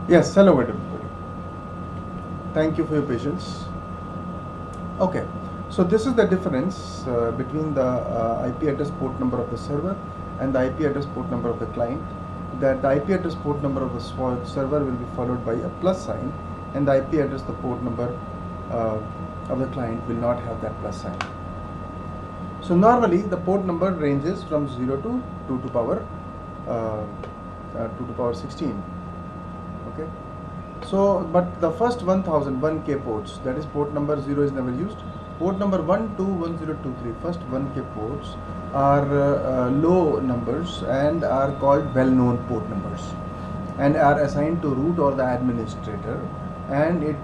Yes, hello everybody. Thank you for your patience. Okay, so this is the difference between the IP address port number of the server and the IP address port number of the client. That the IP address port number of the server will be followed by a plus sign, and the IP address, the port number uh, of the client will not have that plus sign. So normally the port number ranges from 0 to 2 to power 2 to power 16. Okay. So, but the first 1001K ports, that is port number 0 is never used. Port number 121023, first 1K ports are low numbers and are called well-known port numbers and are assigned to root or the administrator, and it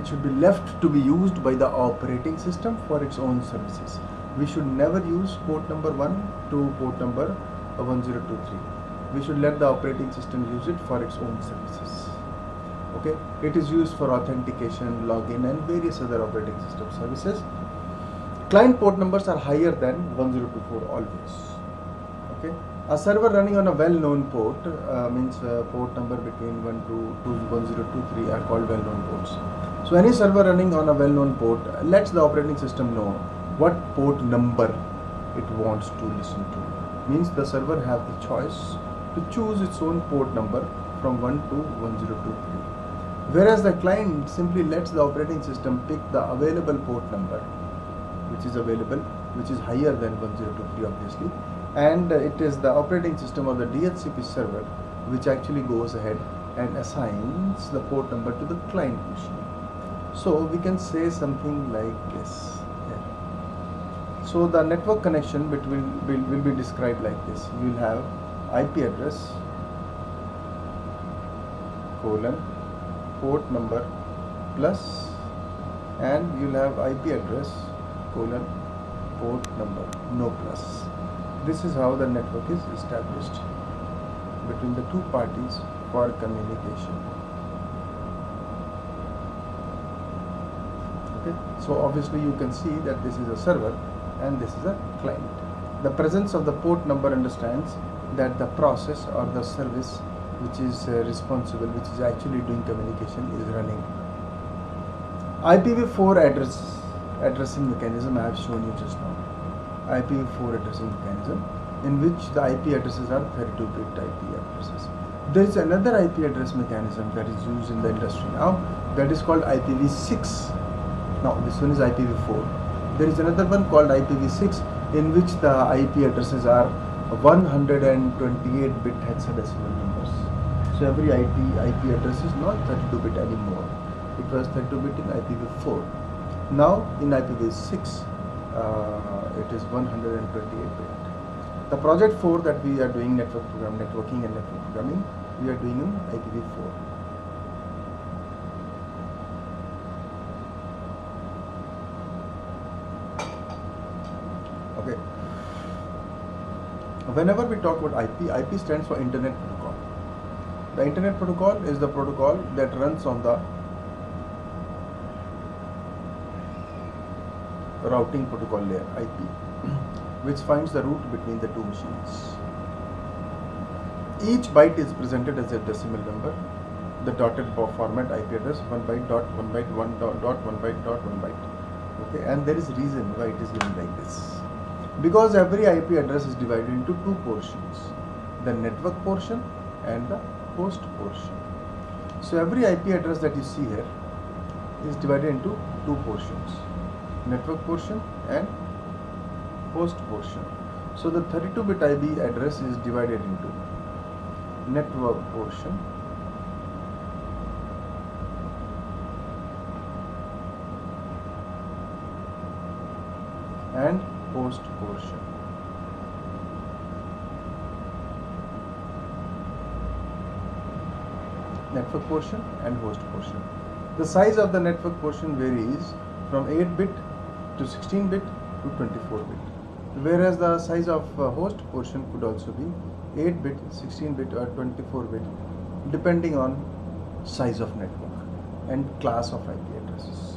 should be left to be used by the operating system for its own services. We should never use port number 1 to port number 1023. We should let the operating system use it for its own services. Okay, it is used for authentication, login, and various other operating system services. Client port numbers are higher than 1024 always. Okay, a server running on a well-known port means port number between 1 to 1023 are called well-known ports. So any server running on a well-known port lets the operating system know what port number it wants to listen to. Means the server have the choice to choose its own port number from 1 to 1023. Whereas the client simply lets the operating system pick the available port number, which is available, which is higher than 1023 obviously, and it is the operating system or the DHCP server which actually goes ahead and assigns the port number to the client machine. So we can say something like this. So the network connection between will be described like this. You will have IP address colon port number plus, and you'll have IP address colon port number no plus. This is how the network is established between the two parties for communication. Okay, so obviously you can see that this is a server and this is a client. The presence of the port number understands that the process or the service which is responsible, which is actually doing communication, is running. IPv4 addressing mechanism I have shown you just now. IPv4 addressing mechanism in which the IP addresses are 32-bit IP addresses. There is another IP address mechanism that is used in the industry now, that is called IPv6. Now this one is IPv4. There is another one called IPv6 in which the IP addresses are 128-bit hexadecimal numbers. So every IP address is not 32-bit anymore. It was 32-bit in IPv4. Now in IPv6, it is 128-bit. The project 4 that we are doing, networking and network programming, we are doing in IPv4. Okay. Whenever we talk about IP stands for Internet Protocol. The Internet Protocol is the protocol that runs on the routing protocol layer, IP, which finds the route between the two machines. Each byte is presented as a decimal number. The dotted format IP address 1 byte dot 1 byte 1 dot 1 byte dot 1 byte. Okay, and there is reason why it is given like this. Because every IP address is divided into two portions, the network portion and the host portion. So every IP address that you see here is divided into two portions, network portion and host portion. So the 32-bit IP address is divided into network portion and host portion. Network portion and host portion. The size of the network portion varies from 8-bit to 16-bit to 24-bit, whereas the size of host portion could also be 8-bit, 16-bit or 24-bit depending on size of network and class of IP addresses.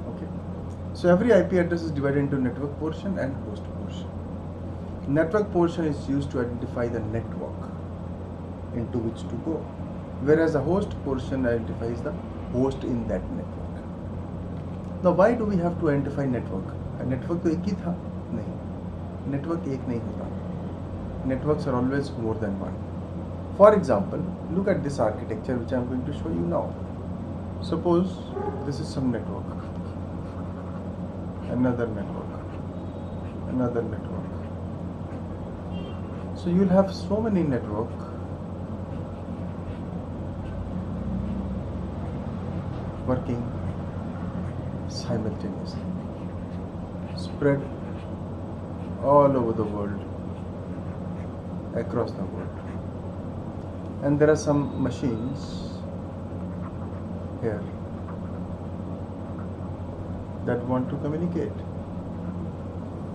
Okay. So every IP address is divided into network portion and host portion. Network portion is used to identify the network into which to go. whereas the host portion identifies the host in that network. Now why do we have to identify network? Network तो एक ही था? नहीं, network एक नहीं होता. Networks are always more than one. For example, look at this architecture which I am going to show you now. Suppose this is some network, another network, another network. So you'll have so many network working simultaneously, spread all over the world, across the world. And there are some machines here that want to communicate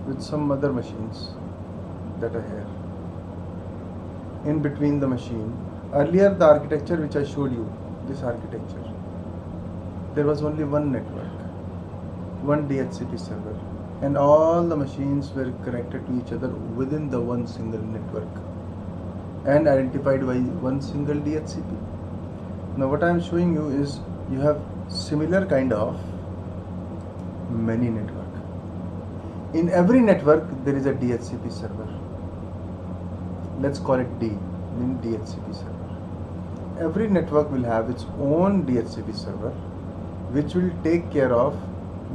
with some other machines that are here. In between the machine, earlier the architecture which I showed you, this architecture, there was only one network, one DHCP server, and all the machines were connected to each other within the one single network and identified by one single DHCP. Now what I am showing you is you have similar kind of many network. In every network there is a DHCP server. Let's call it D, mean DHCP server. Every network will have its own DHCP server which will take care of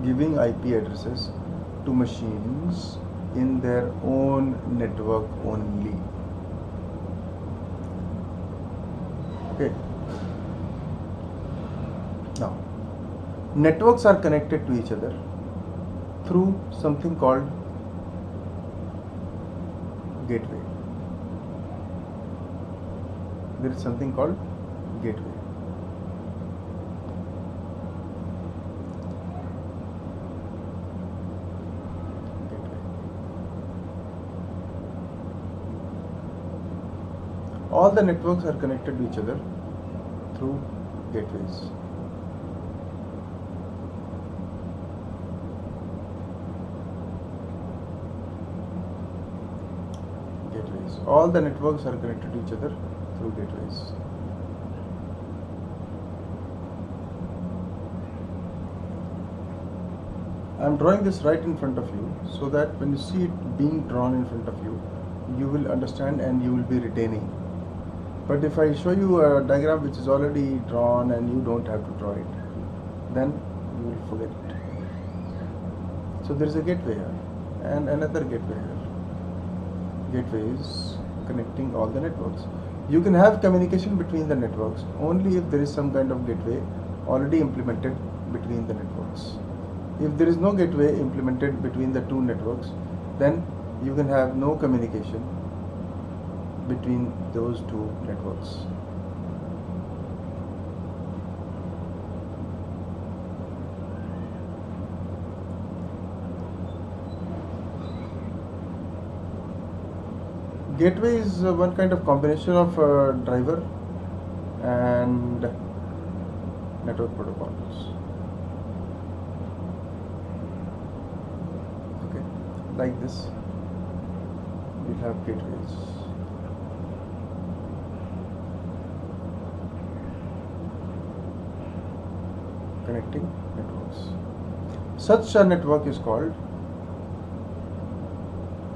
giving IP addresses to machines in their own network only. Okay. Now, networks are connected to each other through something called gateway. There is something called gateway. All the networks are connected to each other through gateways. Gateways. All the networks are connected to each other through gateways. I am drawing this right in front of you so that when you see it being drawn in front of you, you will understand and you will be retaining. But if I show you a diagram which is already drawn and you don't have to draw it, then you will forget it. So there is a gateway here and another gateway here. Gateways connecting all the networks. You can have communication between the networks only if there is some kind of gateway already implemented between the networks. If there is no gateway implemented between the two networks, then you can have no communication between those two networks. Gateway is one kind of combination of driver and network protocols. Okay, like this, we have gateways. Connecting networks. Such a network is called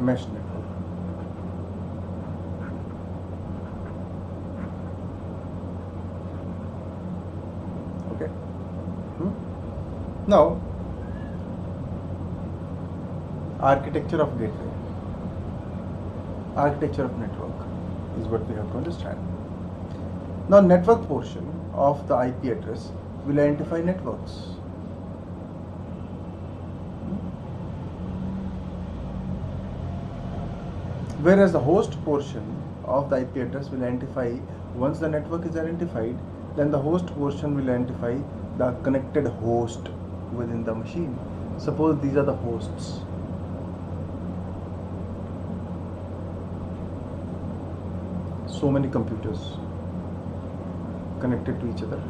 mesh network. Okay. Now, architecture of gateway, architecture of network is what we have to understand. Now, network portion of the IP address will identify networks. Whereas the host portion of the IP address will identify, once the network is identified, then the host portion will identify the connected host within the machine. Suppose these are the hosts. So many computers connected to each other.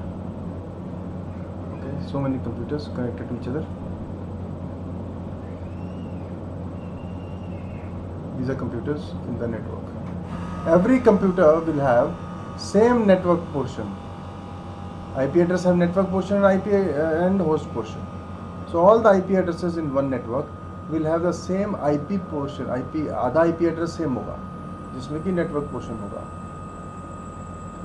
Okay, so many computers connected to each other. These are computers in the network. Every computer will have same network portion. IP address have network portion and IP and host portion. So all the IP addresses in one network will have the same IP portion. IP आधा IP address same होगा, जिसमें कि network portion होगा.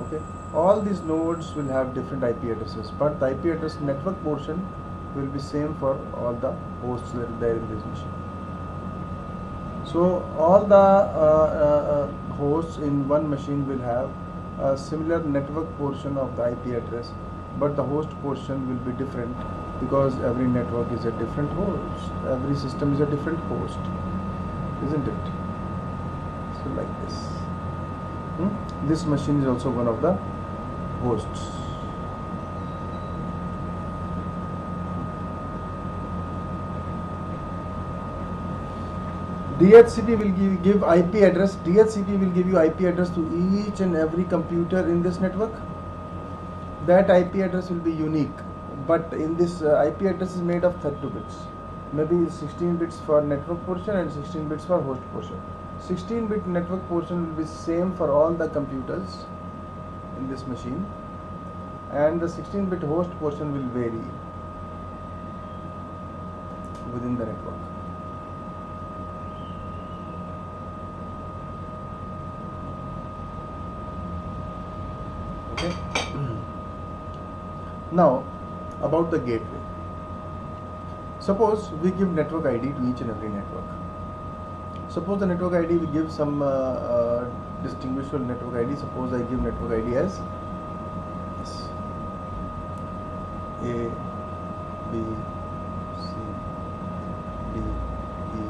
Okay, all these nodes will have different IP addresses, but the IP address network portion will be same for all the hosts that are there in this machine. So all the hosts in one machine will have a similar network portion of the IP address, but the host portion will be different because every network is a different host. Every system is a different host, isn't it? So like this. This machine is also one of the hosts. DHCP will give IP address. DHCP will give you IP address to each and every computer in this network. That IP address will be unique, but in this IP address is made of 32 bits. Maybe 16 bits for network portion and 16 bits for host portion. 16-bit network portion will be same for all the computers in this machine, and the 16-bit host portion will vary within the network. Okay. Now about the gateway. Suppose we give network ID to each and every network. Suppose the network ID we give some distinguishable network ID. Suppose I give network ID as this: A, B, C, D, E,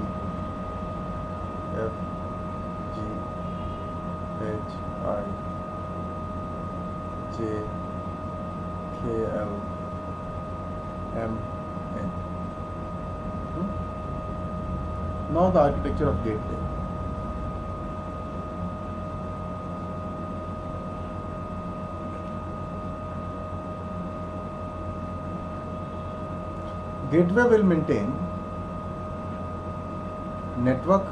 F, G, H, I, J, K, L, M, N. Now the architecture of gateway. Gateway will maintain network,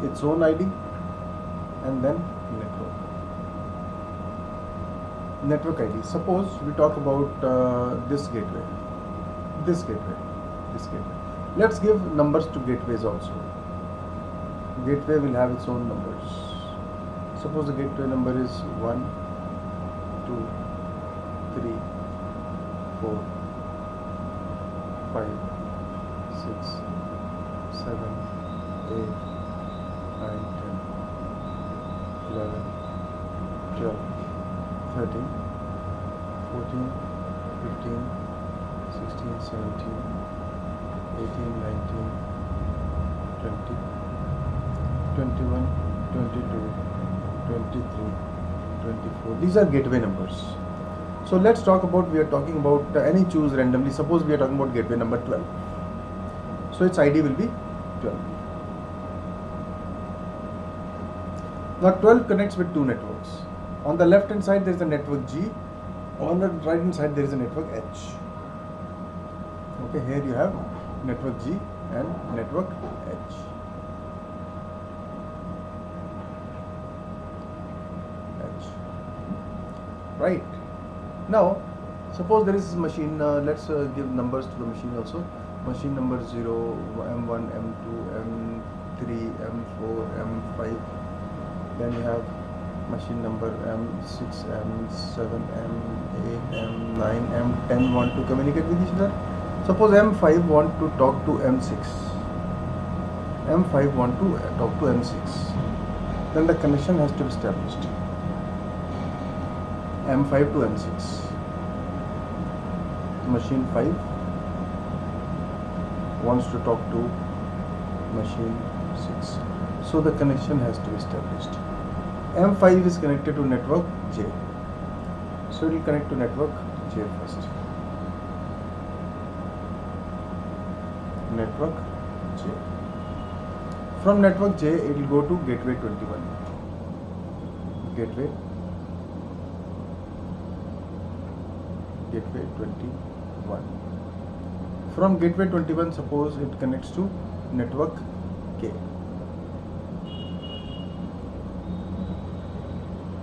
its own ID, and then network ID. Suppose we talk about this gateway, this gateway, this gateway. Let's give numbers to gateways also. Gateway will have its own numbers. Suppose the gateway number is 1, 2, 3, 4, 5, 6, 7, 8, 9, 10, 11, 12, 13, 14, 15, 16, 17, 18, 19, 20, 21, 22, 23, 24. These are gateway numbers. So let's talk about, we are talking about any choose randomly. Suppose we are talking about gateway number 12. So its ID will be 12. Now 12 connects with two networks. On the left hand side there is a network G. On the right hand side there is a network H. Okay, here you have network G and network H. Right. Now, suppose there is a machine, let's give numbers to the machine also. Machine number 0, M1, M2, M3, M4, M5. Then you have machine number M6, M7, M8, M9, M10 want to communicate with each other. Suppose M5 want to talk to M6. M5 want to talk to M6. Then the connection has to be established. M5 to M6. Machine 5 wants to talk to machine 6. So the connection has to be established. M5 is connected to network J. So it will connect to network J first. Network J. From network J, it will go to gateway 21. Gateway 21. From gateway 21, suppose it connects to network K.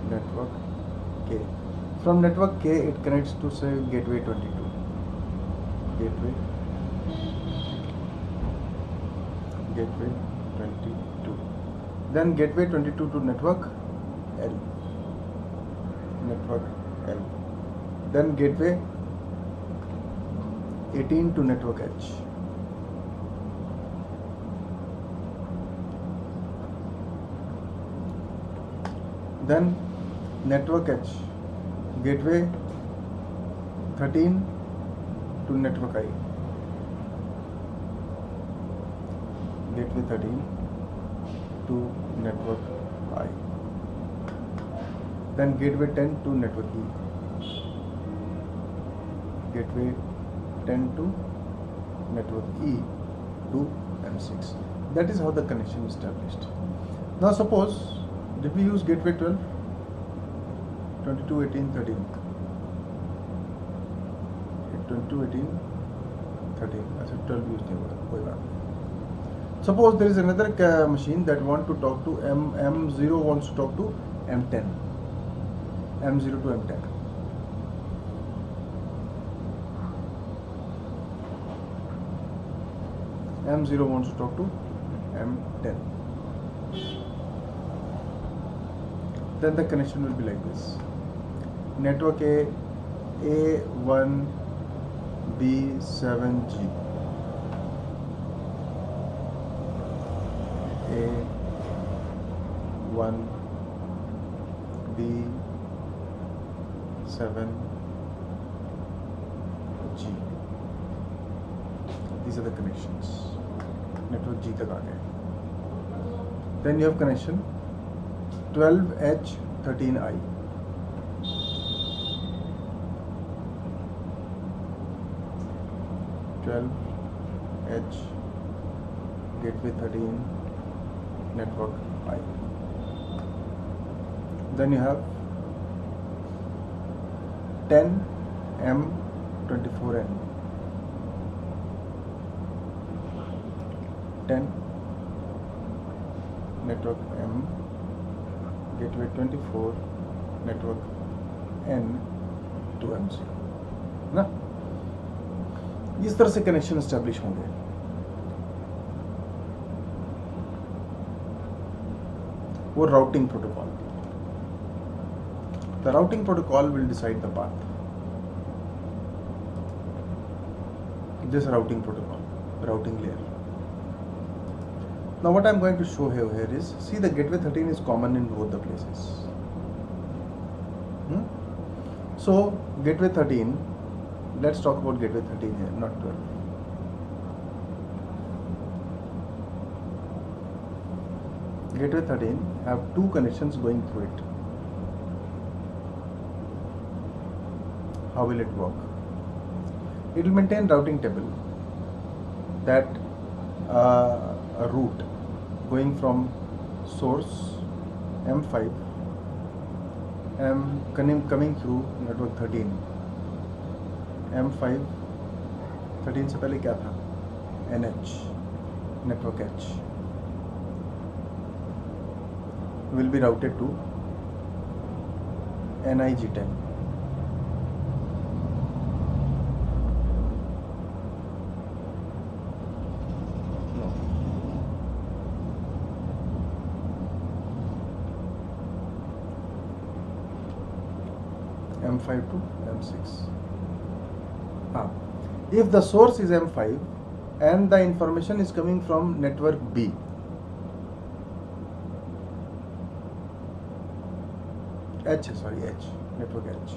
Network From network K, it connects to say gateway 22. Gateway 22. Then gateway 22 to network L. Network L. Then gateway 18 to network H. Then network H, gateway 13 to network I. Gateway 13 to network I. Then gateway 10 to network E. Gateway 10 to network E to M6. That is how the connection is established. Now suppose, did we use gateway 12? 22, 18, 13. 22, 18, 13. I said 12 used नहीं. Suppose there is another machine that want to talk to M0 wants to talk to M10. M0 to M10. M0 wants to talk to M10. Then the connection will be like this. Network A, A1, B7G. A1, B7G. These are the connections. Network G तक आ गए. Then you have connection 12H 13I. H gateway 13 network I. Then you have 10 M24N. 10 network M gateway 24 network N to M0 ना. इस तरह से connection establish होंगे. वो routing protocol. The routing protocol will decide the path. This routing protocol, routing layer. Now what I am going to show here is, see the gateway 13 is common in both the places. So gateway 13, let's talk about gateway 13 here, not 12. Gateway 13 have two connections going through it. How will it work? It will maintain routing table that a route going from source M5 coming through network 13. M5 13 से पहले क्या था? NH, network H will be routed to NIG10. M5 to M6. If the source is M5 and the information is coming from network B, H, network H.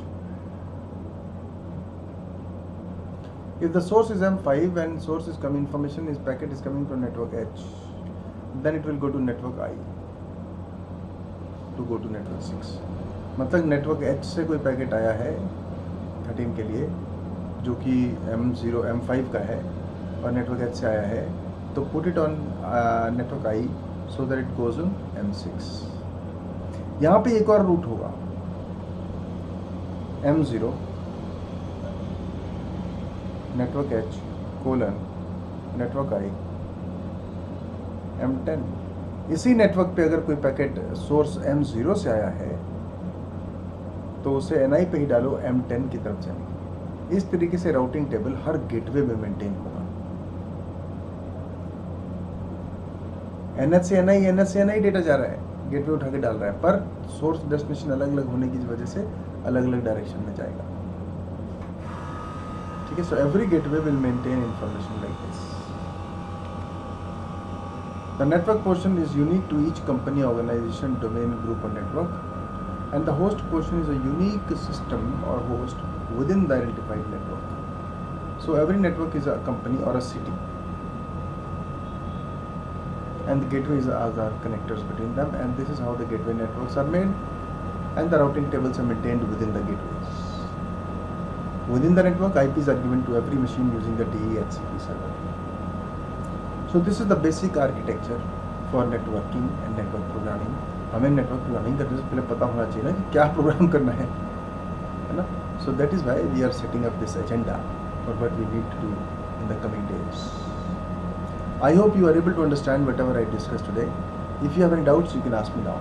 If the source is M5 and source is coming, packet is coming from network H, then it will go to network I to go to network 6. मतलब network H से कोई packet आया है 13 के लिए जो कि M0 M5 का है और नेटवर्क H से आया है, तो put it on network I so that it goes on M6. यहाँ पे एक और रूट होगा M0 network H colon network I M10. इसी नेटवर्क पे अगर कोई पैकेट सोर्स M0 से आया है तो उसे NI पे ही डालो, M10 की तरफ चलेगी। इस तरीके से राउटिंग टेबल हर गेटवे में मेंटेन होगा। NH से NI डेटा जा रहा है, गेटवे उठा के डाल रहा है, पर सोर्स डेस्टिनेशन अलग अलग होने की वजह से अलग अलग डायरेक्शन में जाएगा। ठीक है, so every gateway will maintain information like this. The network portion is unique to each company, organization, domain, group or network, and the host portion is a unique system or host within the identified network. So every network is a company or a city, and the gateways are the connectors between them, and this is how the gateway networks are made, and the routing tables are maintained within the gateways. Within the network, IPs are given to every machine using the DHCP server. So this is the basic architecture for networking and network programming. हमें network programming करने से पहले पता होना चाहिए ना कि क्या प्रोग्राम करना है ना? So that is why we are setting up this agenda for what we need to do in the coming days. I hope you are able to understand whatever I discussed today. If you have any doubts, you can ask me now.